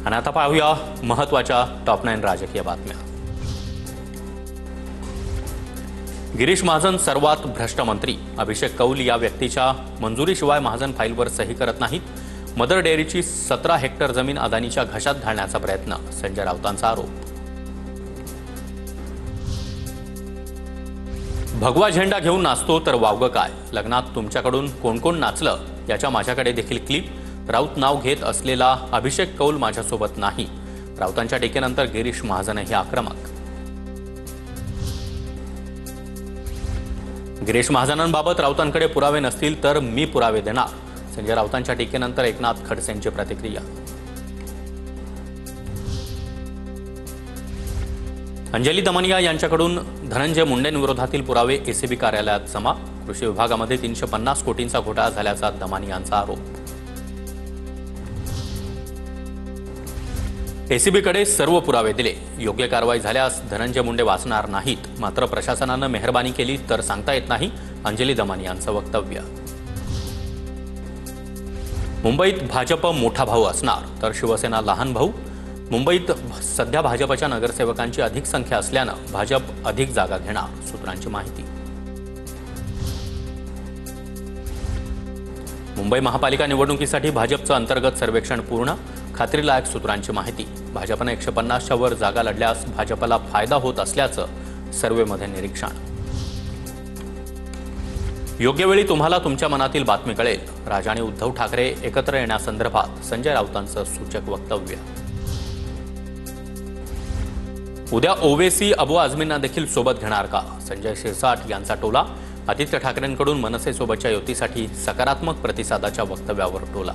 आणि आता पाहूया महत्त्वाच्या टॉप 9 राजकीय बातम्या। गिरीश महाजन सर्वात भ्रष्ट मंत्री। अभिषेक कौल या व्यक्तीच्या मंजुरीशिवाय महाजन फाईलवर सही करत नाहीत। मदर डेअरीची 17 हेक्टर जमीन अदानीच्या घशात घालण्याचा प्रयत्न, संजय राऊतांचा आरोप। भगवा झेंडा घेऊन नाचतो तर वावगं काय? लग्नात तुमच्याकडून कोण कोण नाचलं याच्या माझ्याकडे देखील क्लिप। राऊत नाव घेत असलेला अभिषेक कौल माझ्यासोबत नाही। राऊतांच्या टीकेनंतर गिरीश महाजनही आक्रमक। गिरीश महाजनांबाबत राऊतांकडे पुरावे नसतील तर मी पुरावे देणार। संजय राऊतांच्या टीकेनंतर एकनाथ खडसेंची प्रतिक्रिया। अंजली दमनिया यांच्याकडून धनंजय मुंडेंविरोधातील पुरावे एसीबी कार्यालयात जमा। कृषी विभागामध्ये 350 कोटींचा घोटाळा झाल्याचा दमनियांचा आरोप। एसीबीकडे सर्व पुरावे दिले, योग्य कारवाई झाल्यास धनंजय मुंडे वाचणार नाहीत। मात्र प्रशासनानं मेहरबानी केली तर सांगता येत नाही, अंजली दमनियांचं वक्तव्य। मुंबईत भाजप मोठा भाऊ असणार तर शिवसेना लहान भाऊ। मुंबईत सध्या भाजपच्या नगरसेवकांची अधिक संख्या असल्यानं भाजप अधिक जागा घेणार, सूत्रांची माहिती। मुंबई महापालिका निवडणुकीसाठी भाजपचं अंतर्गत सर्वेक्षण पूर्ण, खात्रीलायक सूत्रांची माहिती। भाजपने 150च्या वर जागा लढल्यास भाजपला फायदा होत असल्याचं सर्वेमध्ये निरीक्षण। योग्य वेळी तुम्हाला तुमच्या मनातील बातमी कळेल, राज आणि उद्धव ठाकरे एकत्र येण्यासंदर्भात संजय राऊतांचं सूचक वक्तव्य। उद्या ओवेसी अबू आझमींना देखील सोबत घेणार का? संजय शिरसाट यांचा टोला। आदित्य ठाकरेंकडून मनसेसोबतच्या युतीसाठी सकारात्मक प्रतिसादाच्या वक्तव्यावर टोला।